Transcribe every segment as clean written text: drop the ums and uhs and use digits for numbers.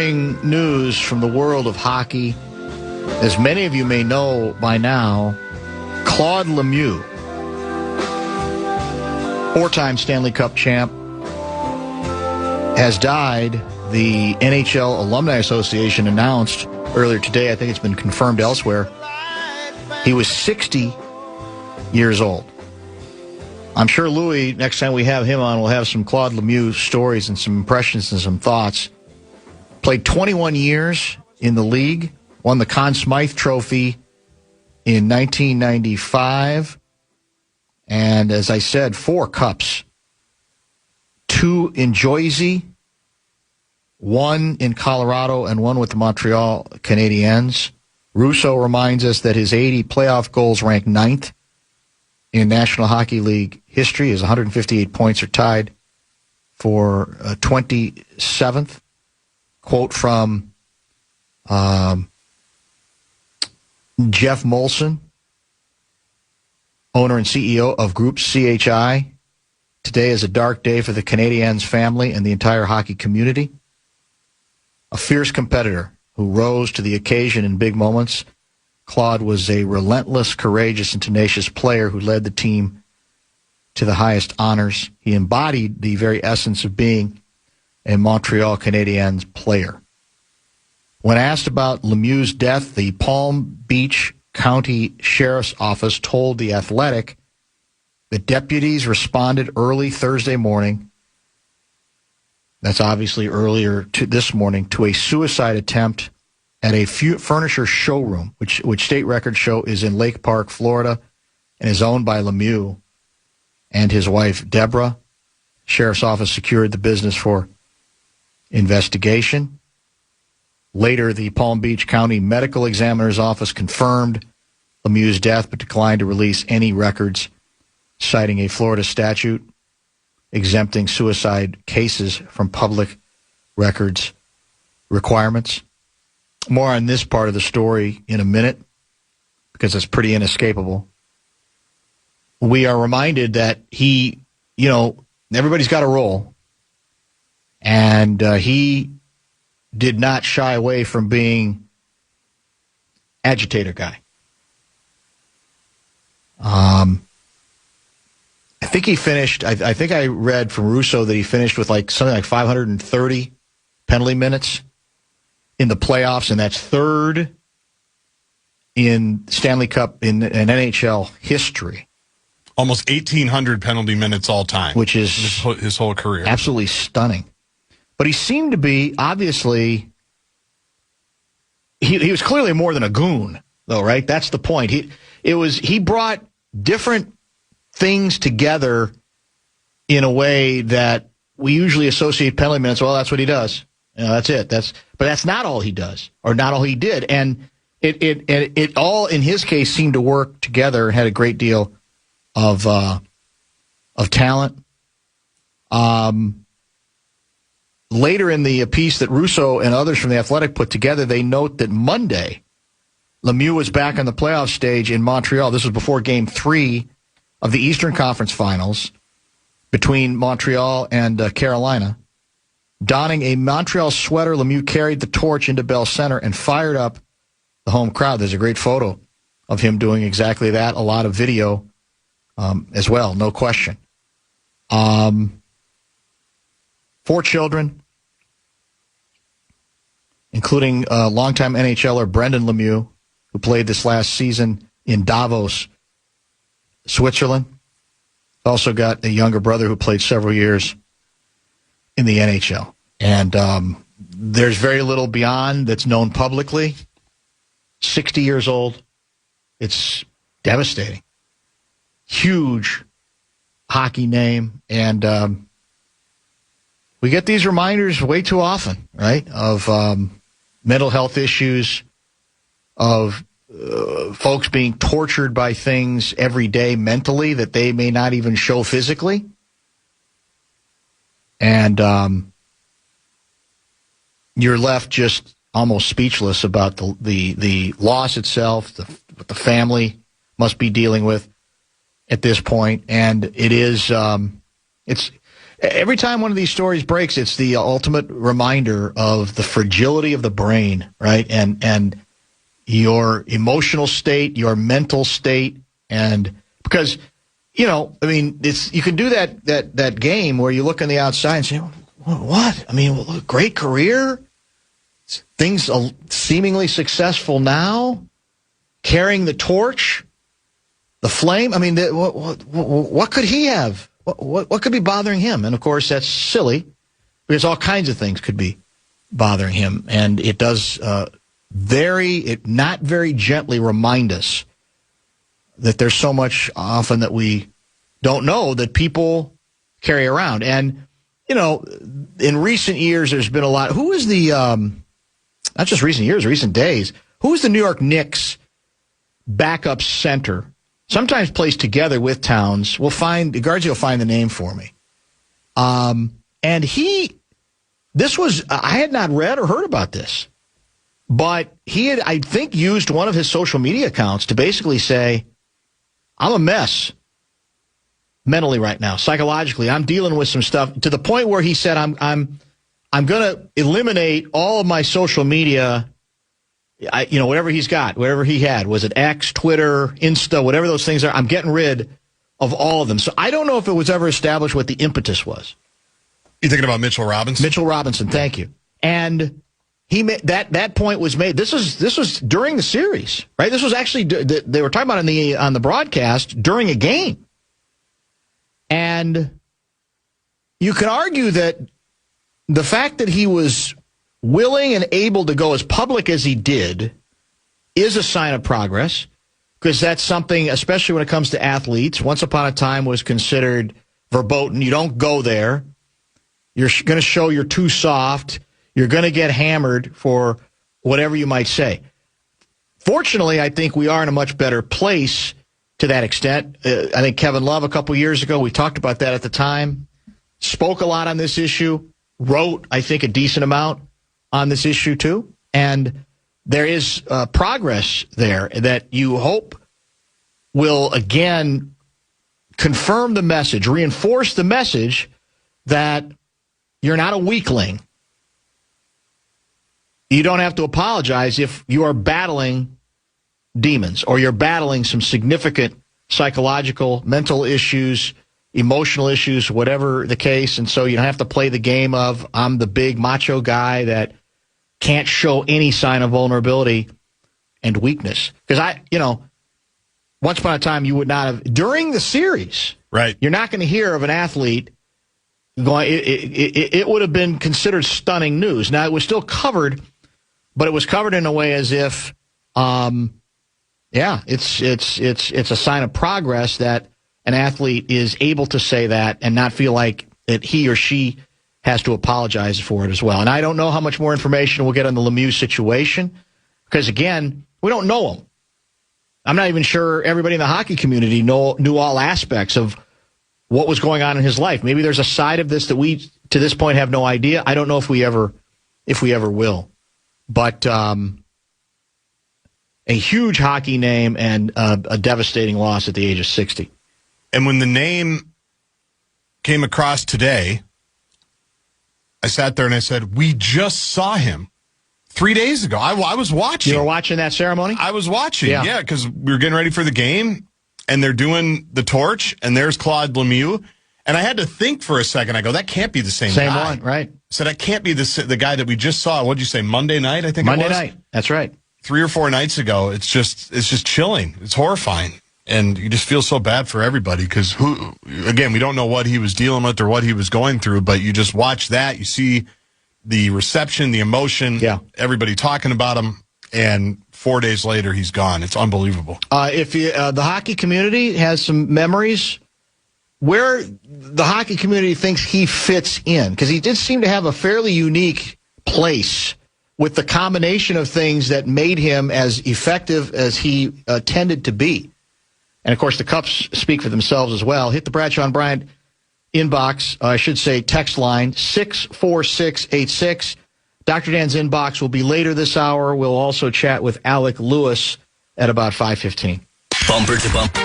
disturbing news from the world of hockey. As many of you may know by now, Claude Lemieux, four-time Stanley Cup champ, has died. The NHL Alumni Association announced earlier today, I think it's been confirmed elsewhere, he was 60 years old. I'm sure Louis, next time we have him on, will have some Claude Lemieux stories and some impressions and some thoughts. Played 21 years in the league, won the Conn Smythe Trophy in 1995, and as I said, 4 cups. 2 in Jersey, 1 in Colorado, and 1 with the Montreal Canadiens. Russo reminds us that his 80 playoff goals rank 9th in National Hockey League history. His 158 points are tied for 27th. Quote from Jeff Molson, owner and CEO of Group CHI. Today is a dark day for the Canadiens family and the entire hockey community. A fierce competitor who rose to the occasion in big moments. Claude was a relentless, courageous, and tenacious player who led the team to the highest honors. He embodied the very essence of being a Montreal Canadiens player. When asked about Lemieux's death, the Palm Beach County Sheriff's Office told The Athletic that deputies responded early Thursday morning, that's obviously earlier this morning, to a suicide attempt at a furniture showroom, which state records show is in Lake Park, Florida, and is owned by Lemieux and his wife, Deborah. Sheriff's Office secured the business for investigation. Later, the Palm Beach County Medical Examiner's Office confirmed Lemieux's death, but declined to release any records, citing a Florida statute exempting suicide cases from public records requirements. More on this part of the story in a minute, because it's pretty inescapable. We are reminded that he, everybody's got a role, and he did not shy away from being agitator guy. I think he finished, I think I read from Russo that he finished with something like 530 penalty minutes in the playoffs, and that's third in Stanley Cup in NHL history. Almost 1,800 penalty minutes all time. Which is his whole career. Absolutely stunning. But he seemed to be, obviously, he was clearly more than a goon, though, right? That's the point. He brought different things together in a way that we usually associate penalty minutes. Well, that's what he does. That's it. But that's not all he does, or not all he did. And it all, in his case, seemed to work together and had a great deal of talent. Later in the piece that Russo and others from The Athletic put together, they note that Monday, Lemieux was back on the playoff stage in Montreal. This was before Game 3 of the Eastern Conference Finals between Montreal and Carolina. Donning a Montreal sweater, Lemieux carried the torch into Bell Center and fired up the home crowd. There's a great photo of him doing exactly that. A lot of video as well, no question. 4 children, including longtime NHLer Brendan Lemieux, who played this last season in Davos, Switzerland. Also got a younger brother who played several years in the NHL. And there's very little beyond that's known publicly. 60 years old. It's devastating. Huge hockey name. And we get these reminders way too often, right, of mental health issues, of folks being tortured by things every day mentally that they may not even show physically. And you're left just almost speechless about the loss itself, what the family must be dealing with at this point. And it is, every time one of these stories breaks, it's the ultimate reminder of the fragility of the brain, right? And your emotional state, your mental state, and because, you can do that game where you look on the outside and say, what? I mean, great career, things seemingly successful now, carrying the torch, the flame. I mean, what could he have? What could be bothering him? And, of course, that's silly because all kinds of things could be bothering him. And it does not very gently remind us that there's so much often that we don't know that people carry around. And, in recent years, there's been a lot. Who is the, not just recent years, recent days, who is the New York Knicks backup center? Sometimes placed together with Towns. Guardsy will find the name for me. And I had not read or heard about this, but he had, I think, used one of his social media accounts to basically say, I'm a mess mentally right now, psychologically. I'm dealing with some stuff to the point where he said, I'm going to eliminate all of my social media. Whatever he's got, whatever he had, was it X, Twitter, Insta, whatever those things are, I'm getting rid of all of them. So I don't know if it was ever established what the impetus was. You thinking about Mitchell Robinson? Mitchell Robinson, thank you. And he made that point was made. This was during the series, right? This was actually they were talking about on the broadcast during a game. And you can argue that the fact that he was willing and able to go as public as he did is a sign of progress, because that's something, especially when it comes to athletes, once upon a time was considered verboten. You don't go there. You're going to show you're too soft. You're going to get hammered for whatever you might say. Fortunately, I think we are in a much better place to that extent. I think Kevin Love a couple years ago, we talked about that at the time, spoke a lot on this issue, wrote, I think, a decent amount on this issue too, and there is progress there that you hope will again confirm the message, reinforce the message that you're not a weakling. You don't have to apologize if you are battling demons or you're battling some significant psychological, mental issues, emotional issues, whatever the case, and so you don't have to play the game of I'm the big macho guy that can't show any sign of vulnerability and weakness. Because once upon a time you would not have, during the series, right? You're not going to hear of an athlete going, it would have been considered stunning news. Now, it was still covered, but it was covered in a way as if, it's a sign of progress that an athlete is able to say that and not feel like that he or she has to apologize for it as well. And I don't know how much more information we'll get on the Lemieux situation, because, again, we don't know him. I'm not even sure everybody in the hockey community knew all aspects of what was going on in his life. Maybe there's a side of this that we, to this point, have no idea. I don't know if we ever will. But a huge hockey name and a devastating loss at the age of 60. And when the name came across today, I sat there and I said, we just saw him 3 days ago. I was watching. You were watching that ceremony? I was watching, yeah, because we were getting ready for the game, and they're doing the torch, and there's Claude Lemieux. And I had to think for a second. I go, that can't be the same guy. Same one, right. So that can't be the guy that we just saw. What'd you say, Monday night, I think Monday it was? Monday night, that's right. 3 or 4 nights ago. It's just chilling. It's horrifying. And you just feel so bad for everybody because, again, we don't know what he was dealing with or what he was going through, but you just watch that. You see the reception, the emotion, everybody talking about him, and 4 days later, he's gone. It's unbelievable. If the hockey community has some memories where the hockey community thinks he fits in, because he did seem to have a fairly unique place with the combination of things that made him as effective as he tended to be. And, of course, the Cups speak for themselves as well. Hit the Bradshaw and Bryant inbox, I should say text line, 64686. Dr. Dan's inbox will be later this hour. We'll also chat with Alec Lewis at about 5:15. Bumper to bumper.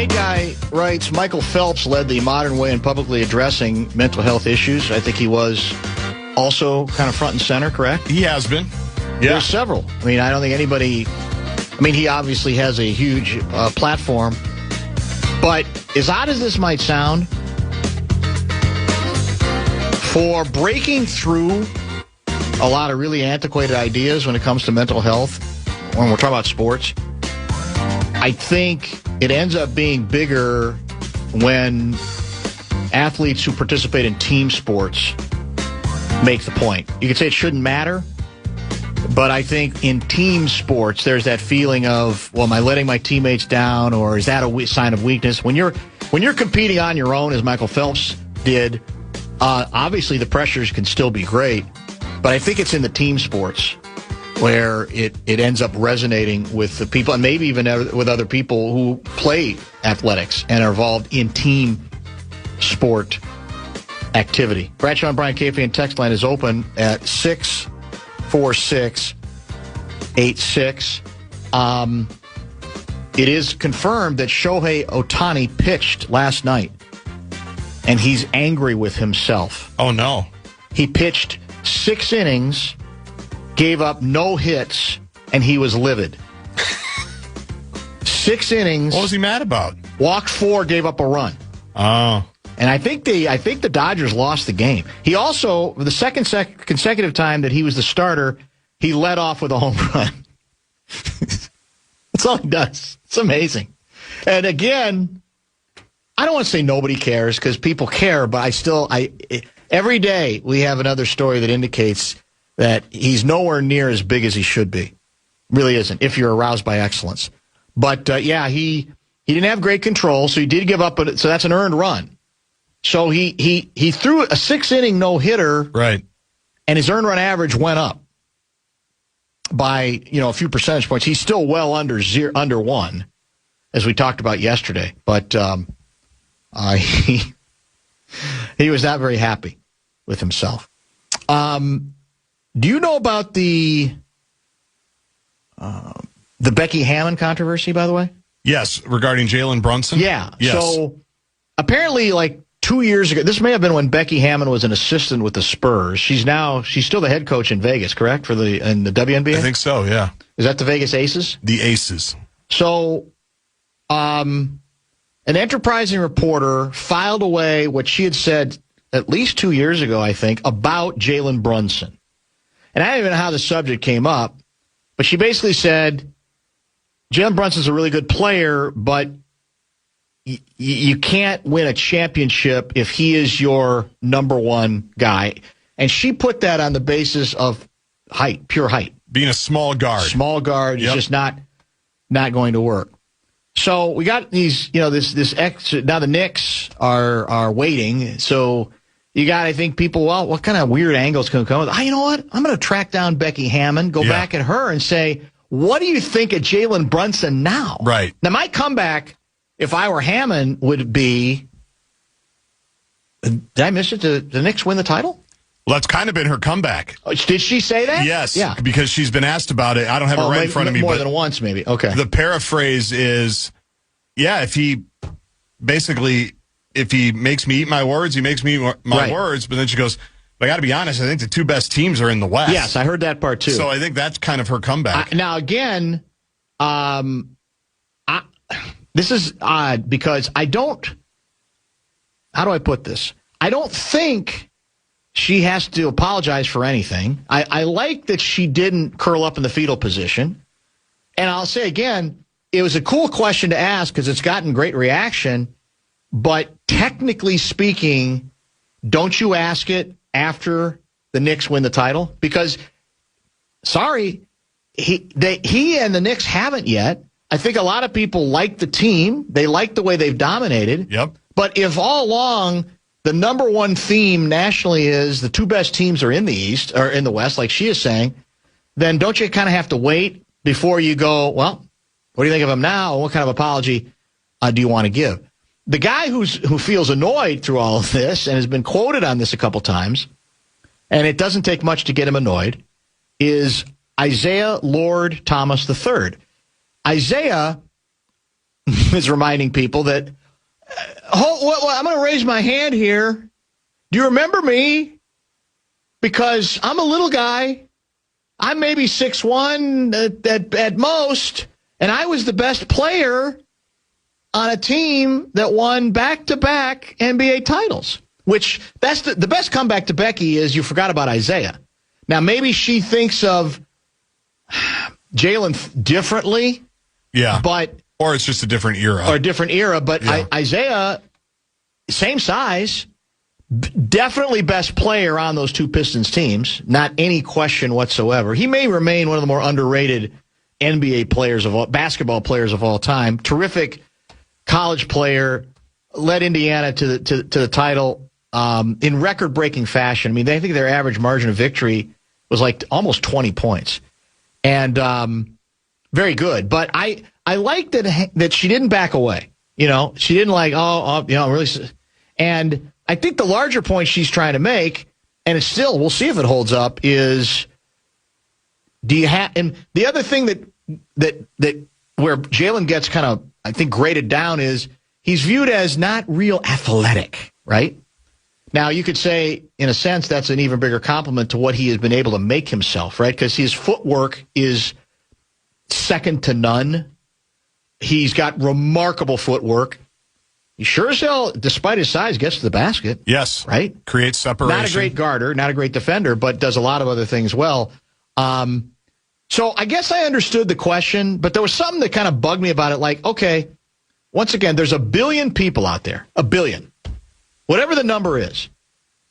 Grenade Guy writes, Michael Phelps led the modern way in publicly addressing mental health issues. I think he was also kind of front and center, correct? He has been. Yeah. There's several. I mean, I don't think anybody... I mean, he obviously has a huge platform. But as odd as this might sound, for breaking through a lot of really antiquated ideas when it comes to mental health, when we're talking about sports, I think it ends up being bigger when athletes who participate in team sports make the point. You could say it shouldn't matter, but I think in team sports, there's that feeling of, well, am I letting my teammates down, or is that a sign of weakness? When you're competing on your own, as Michael Phelps did, obviously the pressures can still be great, but I think it's in the team sports where it ends up resonating with the people, and maybe even with other people who play athletics and are involved in team sport activity. Bradshaw and Brian KFAN text line is open at 64686. It is confirmed that Shohei Ohtani pitched last night, and he's angry with himself. Oh, no. He pitched 6 innings, gave up no hits, and he was livid. 6 innings. What was he mad about? Walked 4, gave up a run. Oh. And I think the Dodgers lost the game. He also, the second consecutive time that he was the starter, he led off with a home run. That's all he does. It's amazing. And again, I don't want to say nobody cares, because people care, but every day we have another story that indicates that he's nowhere near as big as he should be. Really isn't, if you're aroused by excellence. But, he didn't have great control, so he did give up, so that's an earned run. So he threw a 6-inning no-hitter, right, and his earned run average went up by, a few percentage points. He's still well under 1, as we talked about yesterday. But he was not very happy with himself. Do you know about the Becky Hammon controversy, by the way? Yes, regarding Jalen Brunson? Yeah. Yes. So apparently, 2 years ago, this may have been when Becky Hammon was an assistant with the Spurs. She's still the head coach in Vegas, correct? In the WNBA? I think so, yeah. Is that the Vegas Aces? The Aces. So, an enterprising reporter filed away what she had said at least 2 years ago, I think, about Jalen Brunson. And I don't even know how the subject came up, but she basically said, Jalen Brunson's a really good player, but you can't win a championship if he is your number one guy. And she put that on the basis of height, pure height. Being a small guard. Small guard is just not going to work. So we got these, this now the Knicks are waiting. So you got, I think, people, well, what kind of weird angles can come with? You know what? I'm going to track down Becky Hammon, go back at her and say, what do you think of Jalen Brunson now? Right. Now, my comeback, if I were Hammon, would be, did I miss it? Did the Knicks win the title? Well, that's kind of been her comeback. Did she say that? Yes. Yeah. Because she's been asked about it. I don't have it right in front of me. More than once, maybe. Okay. The paraphrase is, if he makes me eat my words, he makes me eat my words. But then she goes, I got to be honest, I think the 2 best teams are in the West. Yes, I heard that part too. So I think that's kind of her comeback. Now, again, this is odd because how do I put this? I don't think she has to apologize for anything. I like that she didn't curl up in the fetal position. And I'll say again, it was a cool question to ask because it's gotten great reaction. But technically speaking, don't you ask it after the Knicks win the title? Because, sorry, he and the Knicks haven't yet. I think a lot of people like the team. They like the way they've dominated. Yep. But if all along the number one theme nationally is the 2 best teams are in the East or in the West, like she is saying, then don't you kind of have to wait before you go, well, what do you think of him now? What kind of apology do you want to give? The guy who feels annoyed through all of this and has been quoted on this a couple times, and it doesn't take much to get him annoyed, is Isaiah Lord Thomas III. Isaiah is reminding people that, I'm going to raise my hand here. Do you remember me? Because I'm a little guy. I'm maybe 6'1" at most, and I was the best player on a team that won back-to-back NBA titles. Which, that's the best comeback to Becky is you forgot about Isaiah. Now, maybe she thinks of Jalen differently. Yeah. Or it's just a different era. But yeah. Isaiah, same size, definitely best player on those two Pistons teams. Not any question whatsoever. He may remain one of the more underrated NBA players basketball players of all time. Terrific college player, led Indiana to the title in record-breaking fashion. I mean, I think their average margin of victory was like almost 20 points. And very good. But I like that she didn't back away. You know, she didn't really. And I think the larger point she's trying to make, and it's still, we'll see if it holds up, is and the other thing that where Jalen gets kind of, I think, graded down is he's viewed as not real athletic, right? Now, you could say, in a sense, that's an even bigger compliment to what he has been able to make himself, right? Because his footwork is second to none. He's got remarkable footwork. He sure as hell, despite his size, gets to the basket. Yes. Right? Creates separation. Not a great guarder, not a great defender, but does a lot of other things well. So I guess I understood the question, but there was something that kind of bugged me about it. Like, okay, once again, there's 1 billion people out there. 1 billion. Whatever the number is.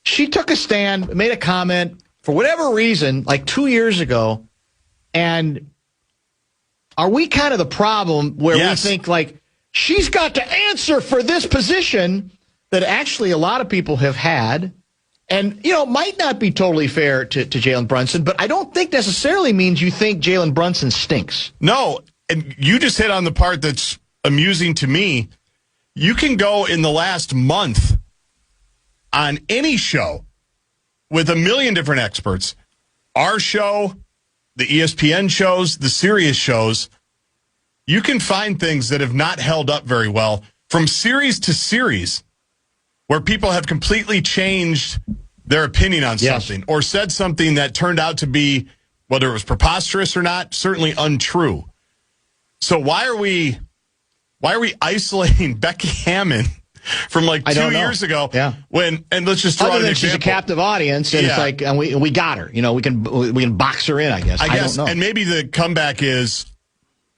She took a stand, made a comment for whatever reason, like 2 years ago, and are we kind of the problem where we think, like, she's got to answer for this position that actually a lot of people have had and, you know, might not be totally fair to Jalen Brunson, but I don't think necessarily means you think Jalen Brunson stinks. No, and you just hit on the part that's amusing to me. You can go in the last month on any show with 1 million different experts, our show, the ESPN shows, the Sirius shows, you can find things that have not held up very well from series to series where people have completely changed their opinion on something or said something that turned out to be, whether it was preposterous or not, certainly untrue. So why are we isolating Becky Hammon from like 2 years ago? Yeah. And let's just throw out an example. She's a captive audience, and it's like, and we got her. You know, we can box her in, I guess. I don't know. And maybe the comeback is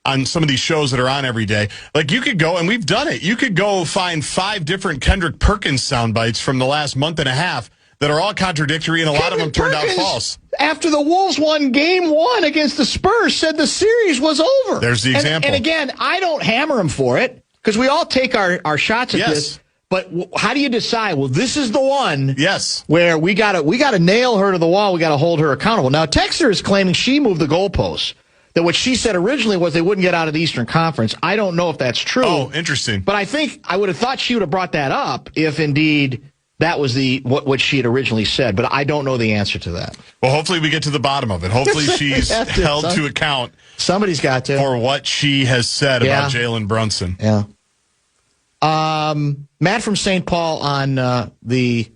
on some of these shows that are on every day. Like, you could go, and we've done it, you could go find 5 different Kendrick Perkins sound bites from the last month and a half that are all contradictory, and a lot of them turned out false. After the Wolves won Game 1 against the Spurs, said the series was over. There's the example. And again, I don't hammer him for it, because we all take our shots at this. But how do you decide? Well, this is the one. Yes. Where we got to nail her to the wall. We got to hold her accountable. Now, Texter is claiming she moved the goalposts. That what she said originally was they wouldn't get out of the Eastern Conference. I don't know if that's true. Oh, interesting. But I would have thought she would have brought that up if indeed that was what she had originally said. But I don't know the answer to that. Well, hopefully we get to the bottom of it. Hopefully she's held to account. Somebody's got to. For what she has said about Jalen Brunson. Yeah. Matt from St. Paul on the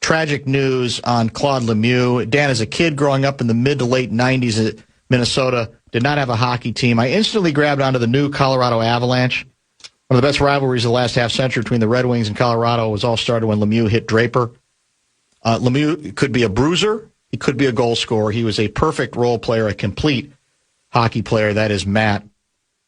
tragic news on Claude Lemieux. Dan, as a kid growing up in the mid to late 90s at Minnesota, did not have a hockey team. I instantly grabbed onto the new Colorado Avalanche. One of the best rivalries of the last half century between the Red Wings and Colorado was all started when Lemieux hit Draper. Lemieux could be a bruiser. He could be a goal scorer. He was a perfect role player, a complete hockey player. That is Matt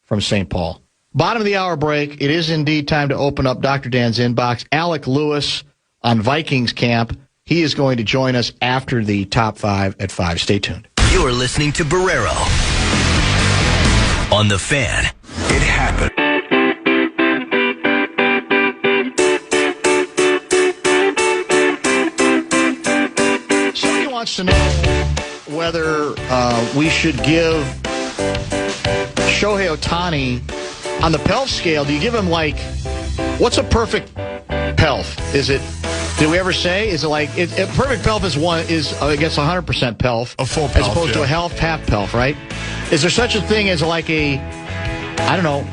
from St. Paul. Bottom of the hour break. It is indeed time to open up Dr. Dan's inbox. Alec Lewis on Vikings camp. He is going to join us after the top 5 at 5. Stay tuned. You're listening to Barrero on The Fan. It happened. Somebody wants to know whether we should give Shohei Ohtani on the PELF scale. Do you give him, like, what's a perfect PELF? Is it, did we ever say, is it like, a perfect PELF is I guess 100% PELF. A full PELF, as opposed to a half PELF, right? Is there such a thing as like a, I don't know,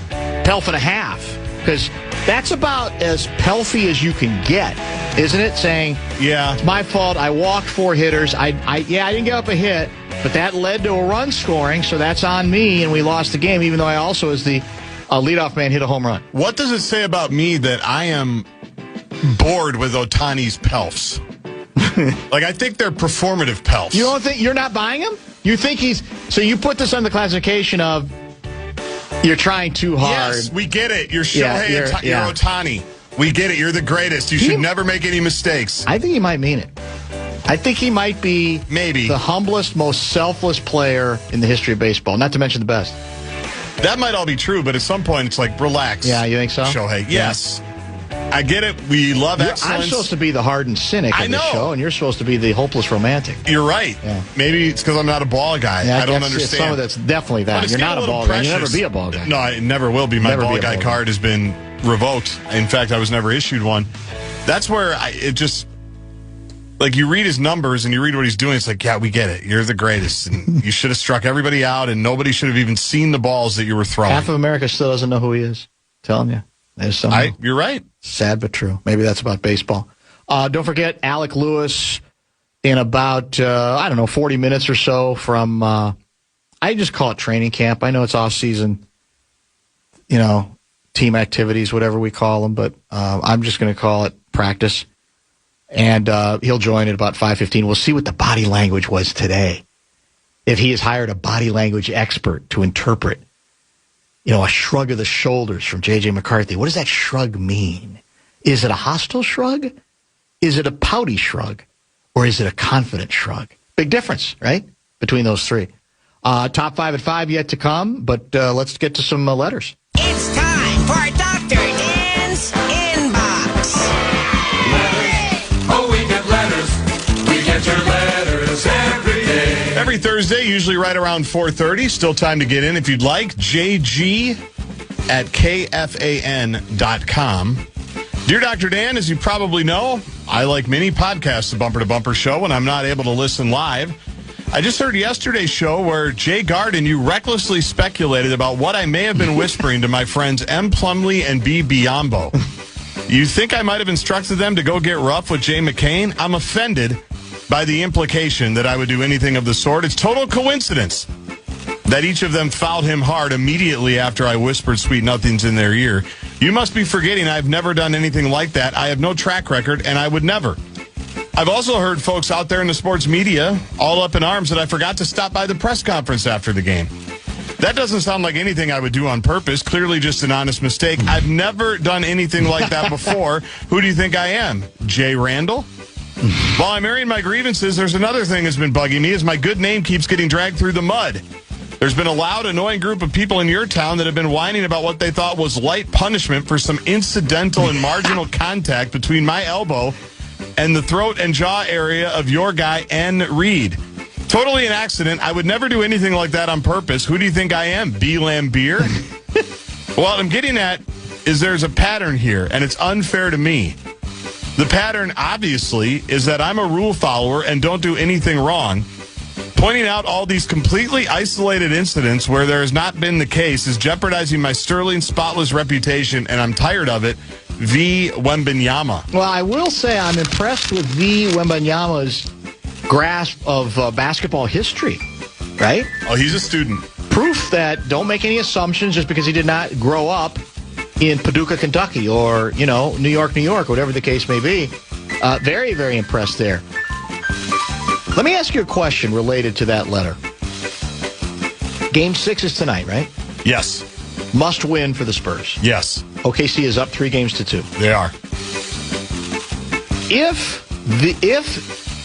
PELF and a half? Because that's about as pelfy as you can get, isn't it? Saying, Yeah. it's my fault. I walked 4 hitters. I didn't give up a hit, but that led to a run scoring, so that's on me, and we lost the game, even though I also, as the leadoff man, hit a home run. What does it say about me that I am bored with Ohtani's pelfs? Like, I think they're performative pelfs. You don't think, you're not buying him? You think so you put this on the classification of you're trying too hard. Yes, we get it. You're Shohei, you're Ohtani. We get it. You're the greatest. You should never make any mistakes. I think he might mean it. I think he might be maybe the humblest, most selfless player in the history of baseball, not to mention the best. That might all be true, but at some point it's like, relax. Yeah, you think so? Shohei, yes. I get it. We love excellence. I'm supposed to be the hardened cynic of the show, and you're supposed to be the hopeless romantic. You're right. Yeah. Maybe it's because I'm not a ball guy. Yeah, I don't understand. Some of that's definitely that. You're not a ball guy. You'll never be a ball guy. No, I never will be. My ball guy card has been revoked. In fact, I was never issued one. That's where it just, like, you read his numbers and you read what he's doing. It's like, yeah, we get it. You're the greatest. And you should have struck everybody out, and nobody should have even seen the balls that you were throwing. Half of America still doesn't know who he is. I'm telling you. You're right. Sad but true. Maybe that's about baseball. Don't forget Alec Lewis in about, 40 minutes or so from, I just call it training camp. I know it's off-season, team activities, whatever we call them, but I'm just going to call it practice. And he'll join at about 5:15. We'll see what the body language was today. If he has hired a body language expert to interpret a shrug of the shoulders from J.J. McCarthy. What does that shrug mean? Is it a hostile shrug? Is it a pouty shrug? Or is it a confident shrug? Big difference, right, between those three. Top 5 at 5 yet to come, but let's get to some letters. It's time for Dr. Dan's Inbox. Letters. Oh, we get letters. We get your letters every day. Every Thursday, usually right around 4:30. Still time to get in if you'd like. JG at KFAN.com. Dear Dr. Dan, as you probably know, I like many podcasts, the Bumper to Bumper show, when I'm not able to listen live. I just heard yesterday's show where, Jay Garden, you recklessly speculated about what I may have been whispering to my friends M. Plumley and B. Biombo. You think I might have instructed them to go get rough with Jay McCain? I'm offended by the implication that I would do anything of the sort. It's total coincidence that each of them fouled him hard immediately after I whispered sweet nothings in their ear. You must be forgetting I've never done anything like that. I have no track record, and I would never. I've also heard folks out there in the sports media all up in arms that I forgot to stop by the press conference after the game. That doesn't sound like anything I would do on purpose. Clearly just an honest mistake. I've never done anything like that before. Who do you think I am? Jay Randall? While I'm airing my grievances, there's another thing that's been bugging me, is my good name keeps getting dragged through the mud. There's been a loud, annoying group of people in your town that have been whining about what they thought was light punishment for some incidental and marginal contact between my elbow and the throat and jaw area of your guy, N. Reed. Totally an accident. I would never do anything like that on purpose. Who do you think I am? B. Lambier? What I'm getting at is there's a pattern here, and it's unfair to me. The pattern, obviously, is that I'm a rule follower and don't do anything wrong. Pointing out all these completely isolated incidents where there has not been the case is jeopardizing my sterling, spotless reputation, and I'm tired of it. V. Wembanyama. Well, I will say I'm impressed with V. Wembanyama's grasp of basketball history, right? Oh, he's a student. Proof that don't make any assumptions just because he did not grow up in Paducah, Kentucky, or, New York, whatever the case may be. Very, very impressed there. Let me ask you a question related to that letter. Game 6 is tonight, right? Yes. Must win for the Spurs. Yes. OKC is up 3-2. They are.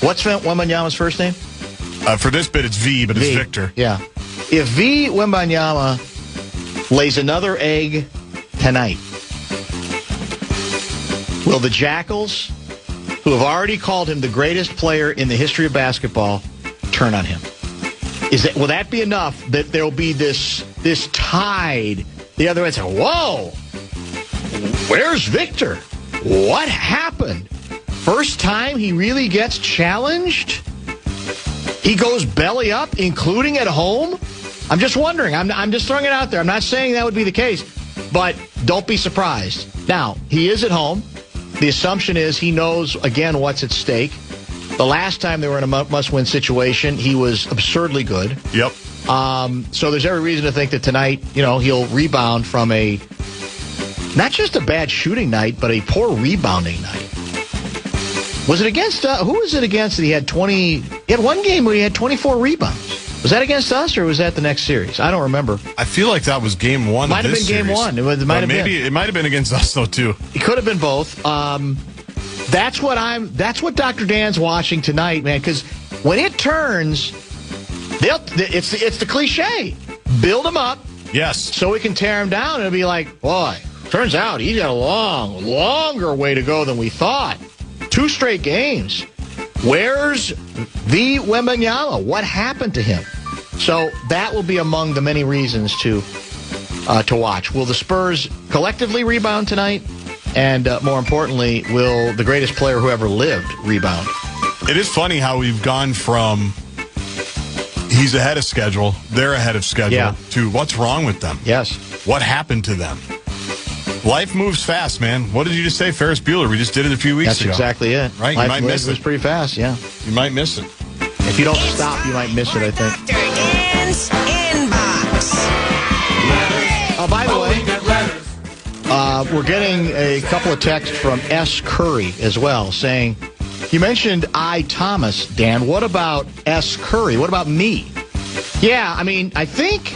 What's Wembanyama's first name? For this bit, it's V, but it's Victor. Yeah. If V. Wembanyama lays another egg tonight, will the Jackals, who have already called him the greatest player in the history of basketball, turn on him? Will that be enough that there will be this tide? The other way, say, whoa, where's Victor? What happened? First time he really gets challenged? He goes belly up, including at home? I'm just wondering. I'm just throwing it out there. I'm not saying that would be the case. But don't be surprised. Now, he is at home. The assumption is he knows, again, what's at stake. The last time they were in a must-win situation, he was absurdly good. Yep. So there's every reason to think that tonight, he'll rebound from not just a bad shooting night, but a poor rebounding night. Was it against, who was it against that he had 20, he had one game where he had 24 rebounds. Was that against us, or was that the next series? I don't remember. I feel like that was game one. Might have been game one. It might have been. It might have been against us though too. It could have been both. That's what Dr. Dan's watching tonight, man. Because when it turns, it's the cliche. Build him up, yes, so we can tear him down. And it'll be like, boy, turns out he's got a longer way to go than we thought. 2 straight games. Where's the Wembanyama? What happened to him? So that will be among the many reasons to watch. Will the Spurs collectively rebound tonight? And more importantly, will the greatest player who ever lived rebound? It is funny how we've gone from he's ahead of schedule, they're ahead of schedule, to what's wrong with them? Yes. What happened to them? Life moves fast, man. What did you just say? Ferris Bueller. We just did it a few weeks ago. That's exactly it. Right? Life you might miss it. It was pretty fast, yeah. You might miss it. If you don't stop, you might miss it, I think. Dr. Dan's Inbox. By the way, we're getting a couple of texts from S. Curry as well saying, you mentioned I. Thomas, Dan. What about S. Curry? What about me? Yeah, I mean, I think,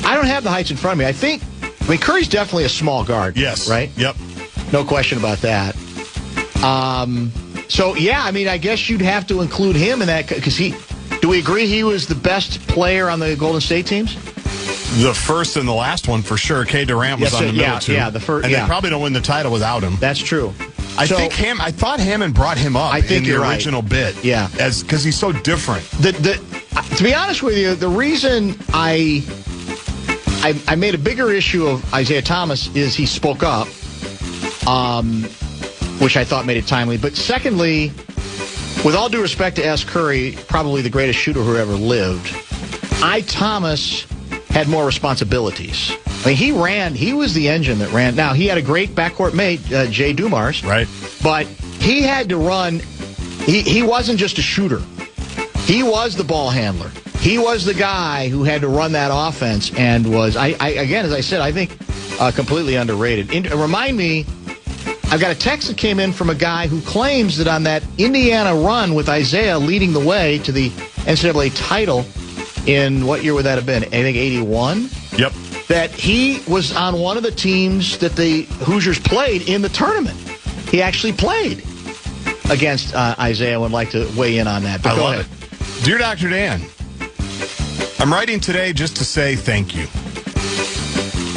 I don't have the heights in front of me. Curry's definitely a small guard. Yes. Right? Yep. No question about that. So, yeah, I mean, I guess you'd have to include him in that because do we agree he was the best player on the Golden State teams? The first and the last one for sure. K. Durant was on the middle too. Yeah, the first. And they probably don't win the title without him. That's true. I thought Hammond brought him up in the original bit. Yeah. Because he's so different. To be honest with you, the reason I made a bigger issue of Isaiah Thomas is he spoke up, which I thought made it timely. But secondly, with all due respect to S. Curry, probably the greatest shooter who ever lived, Thomas had more responsibilities. I mean, he was the engine that ran. Now, he had a great backcourt mate, Jay Dumars. Right. But he had to run. He wasn't just a shooter. He was the ball handler. He was the guy who had to run that offense and was, again, as I said, I think completely underrated. Remind me, I've got a text that came in from a guy who claims that on that Indiana run with Isaiah leading the way to the NCAA title in, what year would that have been? I think 81? Yep. That he was on one of the teams that the Hoosiers played in the tournament. He actually played against Isaiah. I would like to weigh in on that. But I go love ahead. it. Dear Dr. Dan, I'm writing today just to say thank you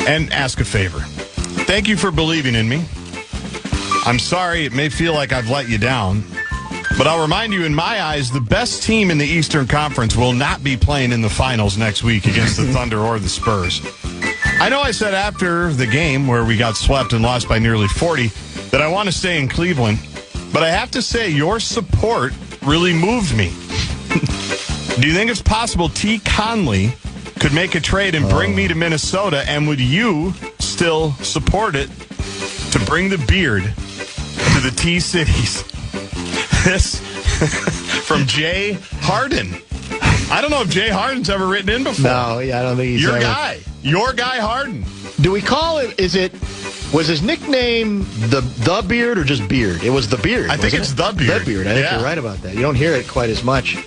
and ask a favor. Thank you for believing in me. I'm sorry it may feel like I've let you down, but I'll remind you, in my eyes, the best team in the Eastern Conference will not be playing in the finals next week against the Thunder or the Spurs. I know I said after the game where we got swept and lost by nearly 40 that I want to stay in Cleveland, but I have to say your support really moved me. Do you think it's possible T. Conley could make a trade and bring me to Minnesota, and would you still support it to bring the beard to the T-Cities? This from Jay Harden. I don't know if Jay Harden's ever written in before. No, yeah, I don't think he's Your ever. Your guy Harden. Do we call it, was his nickname the Beard or just Beard? It was the Beard. I think it's the Beard. The Beard. I think you're right about that. You don't hear it quite as much.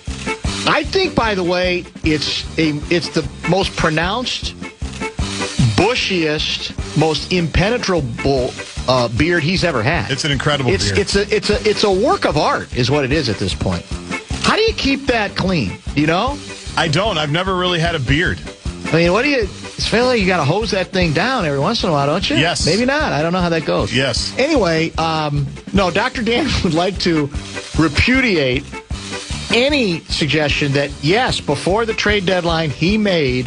I think, by the way, it's the most pronounced, bushiest, most impenetrable beard he's ever had. It's an incredible beard. It's a work of art, is what it is at this point. How do you keep that clean? Do you know? I don't. I've never really had a beard. I mean, what do you? It's feel like you got to hose that thing down every once in a while, don't you? Yes. Maybe not. I don't know how that goes. Yes. Anyway, no, Dr. Dan would like to repudiate any suggestion that, yes, before the trade deadline, he made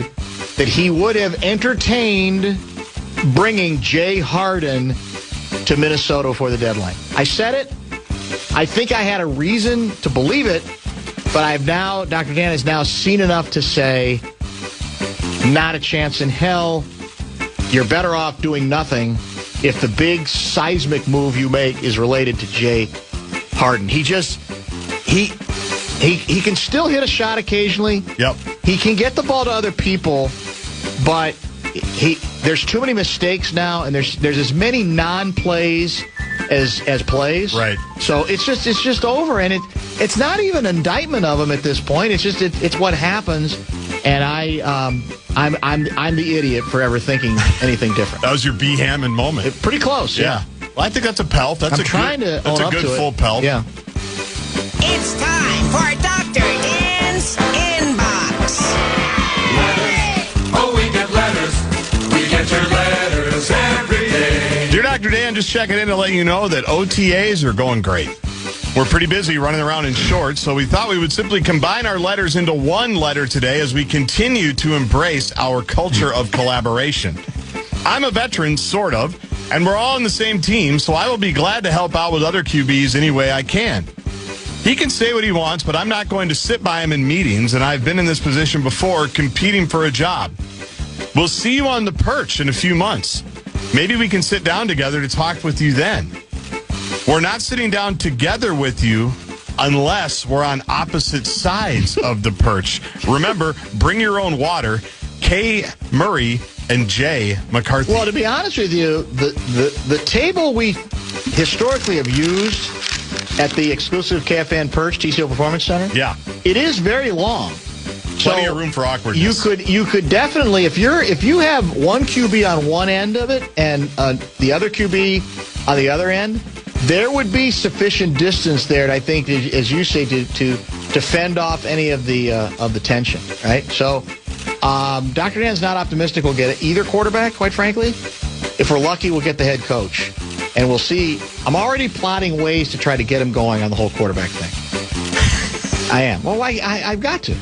that he would have entertained bringing Jay Harden to Minnesota before the deadline. I said it. I think I had a reason to believe it, but Dr. Dan has now seen enough to say, not a chance in hell. you're better off doing nothing if the big seismic move you make is related to Jay Harden. He can still hit a shot occasionally. Yep. He can get the ball to other people, but there's too many mistakes now, and there's as many non-plays as plays. Right. So it's just over, and it's not even an indictment of him at this point. It's what happens, and I'm the idiot for ever thinking anything different. That was your B. Hammond moment. Pretty close. Yeah. Well, I think that's a pelt. That's a good full pelt. Yeah. It's time for Dr. Dan's Inbox. Letters. Oh, we get letters. We get your letters every day. Dear Dr. Dan, just checking in to let you know that OTAs are going great. We're pretty busy running around in shorts, so we thought we would simply combine our letters into one letter today as we continue to embrace our culture of collaboration. I'm a veteran, sort of, and we're all on the same team, so I will be glad to help out with other QBs any way I can. He can say what he wants, but I'm not going to sit by him in meetings, and I've been in this position before competing for a job. We'll see you on the perch in a few months. Maybe we can sit down together to talk with you then. We're not sitting down together with you unless we're on opposite sides of the perch. Remember, bring your own water. K. Murray and J. McCarthy. Well, to be honest with you, the table we historically have used at the exclusive KFAN Perch TCO Performance Center, Yeah. it is very long. Plenty of room for awkwardness. You could definitely, if you have one QB on one end of it and the other QB on the other end, there would be sufficient distance there, I think, as you say, to fend off any of the tension, right? So, Dr. Dan's not optimistic we'll get either quarterback, quite frankly. If we're lucky, we'll get the head coach. And we'll see. I'm already plotting ways to try to get him going on the whole quarterback thing. I am. Well, I've got to.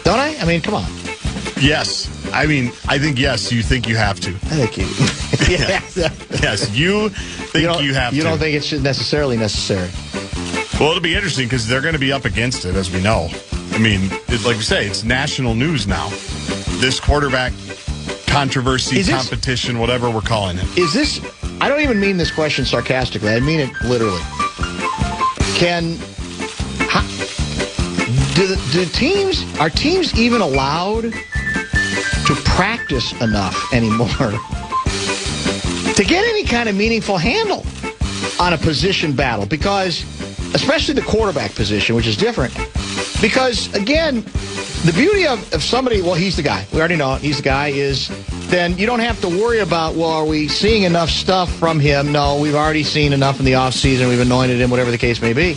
Don't I? I mean, come on. Yes. I mean, I think yes, you think you have to. I think you. Yes, you think you have to. You don't think it's necessarily necessary. Well, it'll be interesting because they're going to be up against it, as we know. I mean, like you say, it's national news now. This quarterback controversy, competition, whatever we're calling it. Is this... I don't even mean this question sarcastically. I mean it literally. Are teams even allowed to practice enough anymore to get any kind of meaningful handle on a position battle? Because, especially the quarterback position, which is different. Because, again, the beauty of somebody, well, he's the guy. We already know he's the guy, is then you don't have to worry about, well, are we seeing enough stuff from him? No, we've already seen enough in the offseason. We've anointed him, whatever the case may be.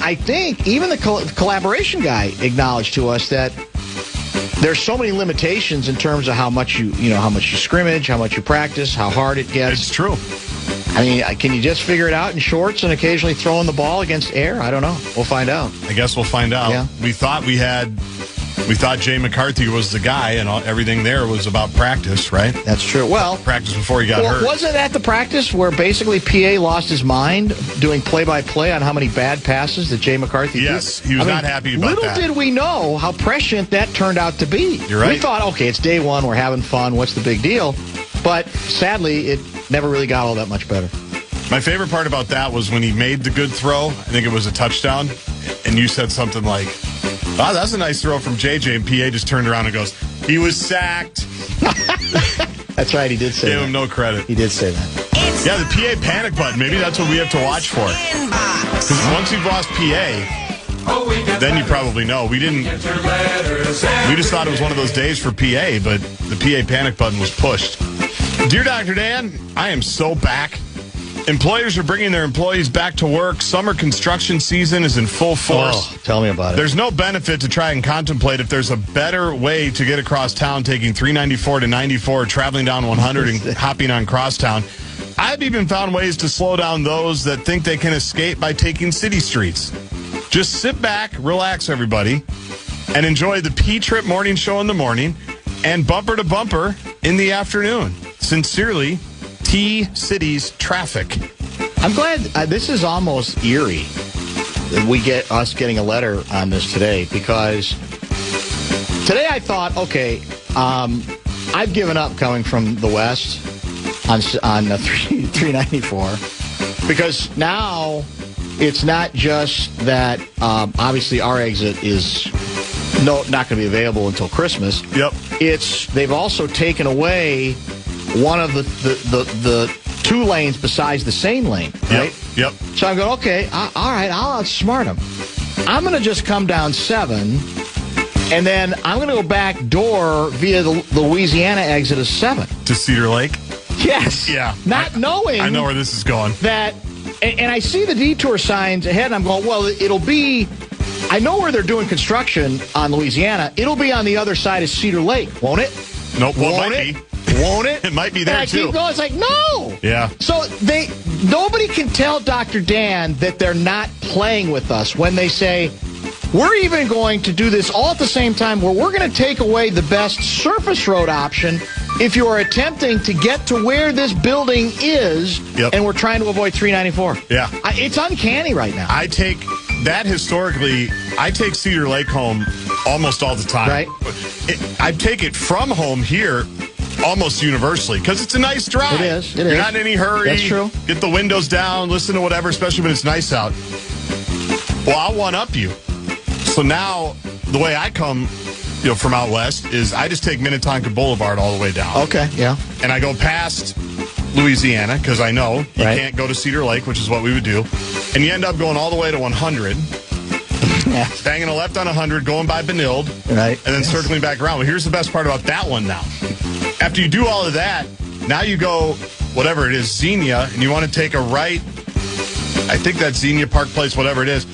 I think even the collaboration guy acknowledged to us that there's so many limitations in terms of how much you scrimmage, how much you practice, how hard it gets. It's true. I mean, can you just figure it out in shorts and occasionally throwing the ball against air? I don't know. We'll find out. I guess we'll find out. Yeah. We thought Jay McCarthy was the guy, and everything there was about practice, right? That's true. Well, practice before he got hurt. Was it at the practice where basically PA lost his mind doing play-by-play on how many bad passes that Jay McCarthy did? Yes, he was not happy about that. Little did we know how prescient that turned out to be. You're right. We thought, okay, it's day one, we're having fun, what's the big deal? But sadly, it never really got all that much better. My favorite part about that was when he made the good throw. I think it was a touchdown, and you said something like, "Oh, that's a nice throw from JJ," and PA just turned around and goes, "He was sacked." That's right, he did say that. Gave him no credit. He did say that. Yeah, the PA panic button. Maybe that's what we have to watch for. Because once you've lost PA, then you probably know. We just thought it was one of those days for PA, but the PA panic button was pushed. Dear Dr. Dan, I am so back. Employers are bringing their employees back to work. Summer construction season is in full force. Oh, tell me about it. There's no benefit to try and contemplate if there's a better way to get across town, taking 394 to 94, traveling down 100 and hopping on crosstown. I've even found ways to slow down those that think they can escape by taking city streets. Just sit back, relax, everybody, and enjoy the P-Trip morning show in the morning and Bumper to Bumper in the afternoon. Sincerely, T-Cities Traffic. I'm glad this is almost eerie that we get us getting a letter on this today, because today I thought, okay, I've given up coming from the west on 394 because now it's not just that obviously our exit is not going to be available until Christmas. Yep. They've also taken away one of the 2 lanes besides the same lane, right? Yep. So I'm going, okay, all right, I'll outsmart them. I'm going to just come down 7, and then I'm going to go back door via the Louisiana exit of 7. To Cedar Lake? Yes. Yeah. Not knowing. I know where this is going. That, and I see the detour signs ahead, and I'm going, well, it'll be, I know where they're doing construction on Louisiana. It'll be on the other side of Cedar Lake, won't it? Nope. Well, Won't it it? might be. Won't it? It might be there, and I too. keep going. It's like, no. Yeah. So nobody can tell Dr. Dan that they're not playing with us when they say, we're even going to do this all at the same time where we're going to take away the best surface road option if you are attempting to get to where this building is, and we're trying to avoid 394. Yeah. It's uncanny right now. I take Cedar Lake home almost all the time. Right. I take it from home here almost universally because it's a nice drive. It is. You're not in any hurry. That's true. Get the windows down, listen to whatever, especially when it's nice out. Well, I'll one-up you. So now the way I come from out west is I just take Minnetonka Boulevard all the way down. Okay, yeah. And I go past Louisiana because I know you can't go to Cedar Lake, which is what we would do. And you end up going all the way to 100. Yeah. Banging a left on 100, going by Benilde, right, and then circling back around. Well, here's the best part about that one now. After you do all of that, now you go, whatever it is, Xenia, and you want to take a right. I think that's Xenia Park Place, whatever it is.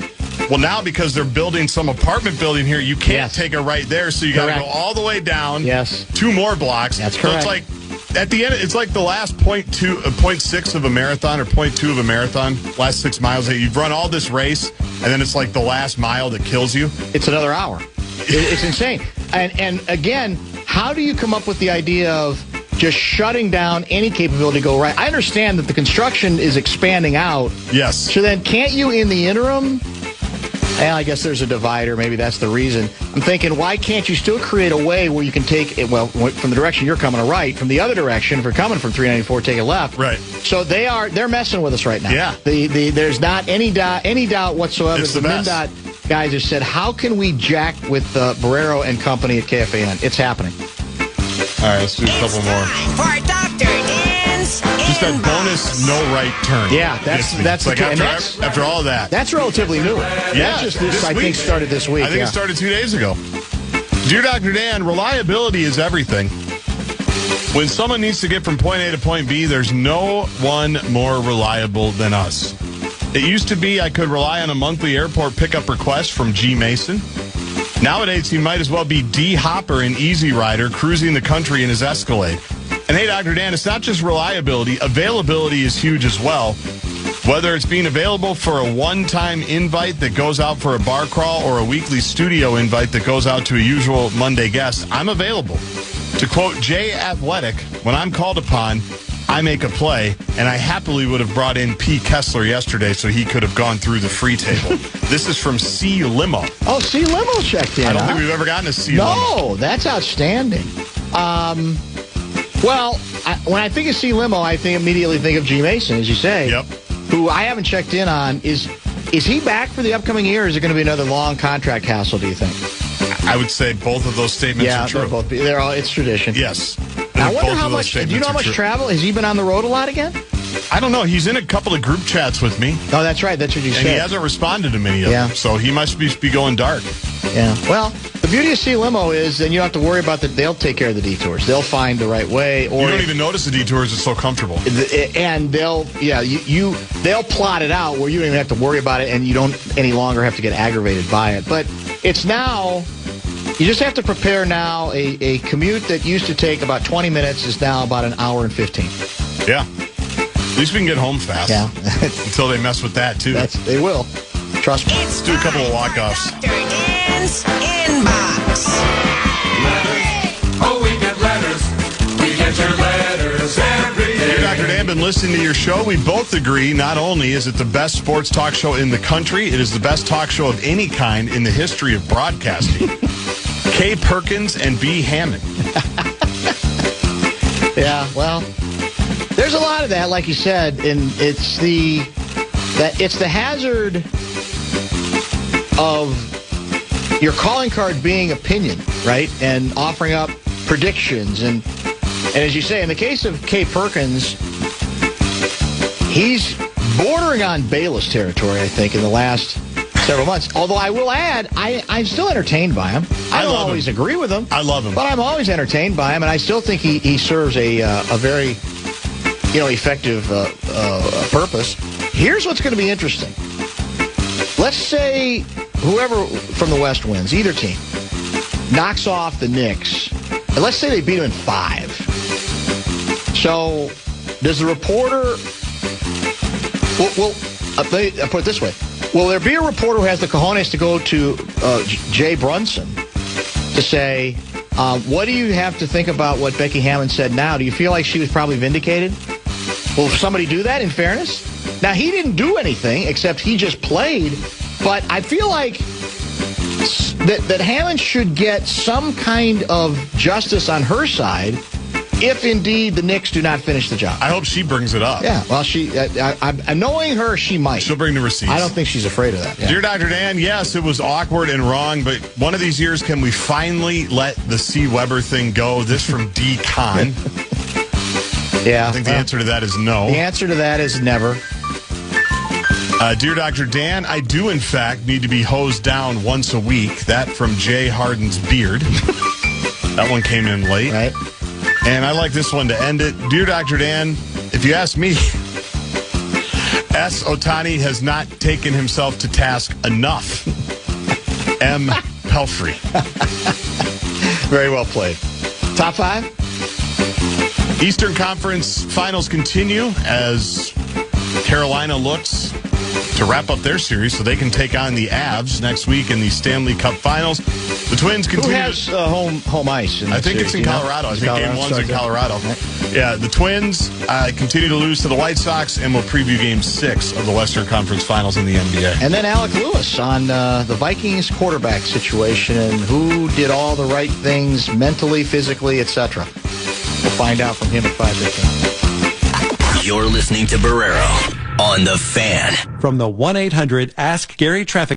Well, now because they're building some apartment building here, you can't take a right there, so you got to go all the way down. Yes. 2 more blocks. That's correct. So it's like, at the end, it's like the last 0.6 of a marathon or 0.2 of a marathon, last 6 miles. You've run all this race, and then it's like the last mile that kills you. It's another hour. It's insane. And again, how do you come up with the idea of just shutting down any capability to go right? I understand that the construction is expanding out. Yes. So then can't you, in the interim... Well, I guess there's a divider. Maybe that's the reason. I'm thinking, why can't you still create a way where you can take it, well, from the direction you're coming, a right. From the other direction, if you're coming from 394, take a left. Right. So they're messing with us right now. Yeah. There's not any doubt whatsoever. It's the best. MnDOT guys have said, how can we jack with Barrero and company at KFAN? It's happening. All right, let's do a couple more. For Dr. Dan's Just that bonus no right turn. Yeah, that's like the after all that. That's relatively new. Yeah, That's just this I week. think started this week. I think it started 2 days ago. Dear Dr. Dan, reliability is everything. When someone needs to get from point A to point B, there's no one more reliable than us. It used to be I could rely on a monthly airport pickup request from G. Mason. Nowadays, he might as well be D. Hopper, an Easy Rider, cruising the country in his Escalade. And hey, Dr. Dan, it's not just reliability. Availability is huge as well. Whether it's being available for a one-time invite that goes out for a bar crawl or a weekly studio invite that goes out to a usual Monday guest, I'm available. To quote Jay Athletic, when I'm called upon, I make a play, and I happily would have brought in P. Kessler yesterday so he could have gone through the free table. This is from C. Limo. Oh, C. Limo checked in. I don't think we've ever gotten a C. Limo. No, that's outstanding. Well, when I think of C. Limo, I immediately think of G. Mason, as you say. Yep. Who I haven't checked in on. Is he back for the upcoming year, or is it going to be another long contract hassle, do you think? I would say both of those statements are true. It's tradition. Yes. I wonder how much, do you know how much travel? Has he been on the road a lot again? I don't know. He's in a couple of group chats with me. Oh, that's right. That's what you said. And he hasn't responded to many of them. So he must be going dark. Yeah. Well, the beauty of C. Limo is then you don't have to worry about that. They'll take care of the detours. They'll find the right way. Or you don't even notice the detours. It's so comfortable. And they'll plot it out where you don't even have to worry about it, and you don't any longer have to get aggravated by it. But it's now... You just have to prepare now. A commute that used to take about 20 minutes is now about an hour and 15. Yeah. At least we can get home fast. Yeah. Until they mess with that, too. They will. Trust me. Let's do a couple of walk-offs. Dr. Dan's Inbox. Letters. Oh, we get letters. We get your letters every day. Dear Dr. Dan, been listening to your show. We both agree not only is it the best sports talk show in the country, it is the best talk show of any kind in the history of broadcasting. Kay Perkins and B. Hammond. Yeah, well, there's a lot of that, like you said, and it's the hazard of your calling card being opinion, right? And offering up predictions. And as you say, in the case of Kay Perkins, he's bordering on Bayless territory, I think, in the last several months. Although I will add, I'm still entertained by him. I don't always agree with him. I love him. But I'm always entertained by him, and I still think he serves a very effective purpose. Here's what's going to be interesting. Let's say whoever from the West wins, either team, knocks off the Knicks, and let's say they beat them in 5. So does the reporter... Well, I'll put it this way. Will there be a reporter who has the cojones to go to Jay Brunson to say, what do you have to think about what Becky Hammond said now? Do you feel like she was probably vindicated? Will somebody do that, in fairness? Now, he didn't do anything, except he just played. But I feel like that Hammond should get some kind of justice on her side if indeed the Knicks do not finish the job. I hope she brings it up. Yeah, well, knowing her, she might. She'll bring the receipts. I don't think she's afraid of that. Yeah. Dear Dr. Dan, yes, it was awkward and wrong, but one of these years, can we finally let the C. Weber thing go? This from D. Con. Yeah. I think the answer to that is no. The answer to that is never. Dear Dr. Dan, I do, in fact, need to be hosed down once a week. That from Jay Harden's beard. That one came in late. Right. And I like this one to end it. Dear Dr. Dan, if you ask me, S. Otani has not taken himself to task enough. M. Pelfrey. Very well played. Top 5? Eastern Conference Finals continue as Carolina looks to wrap up their series so they can take on the Avs next week in the Stanley Cup Finals. The Twins continue. Who has home ice? I think it's in Colorado. I think Game 1's in Colorado. Right. Yeah, the Twins continue to lose to the White Sox, and will preview Game 6 of the Western Conference Finals in the NBA. And then Alec Lewis on the Vikings quarterback situation and who did all the right things mentally, physically, etc. We'll find out from him at 5:15. You're listening to Barrero on The Fan. From the 1-800-ASK-GARY traffic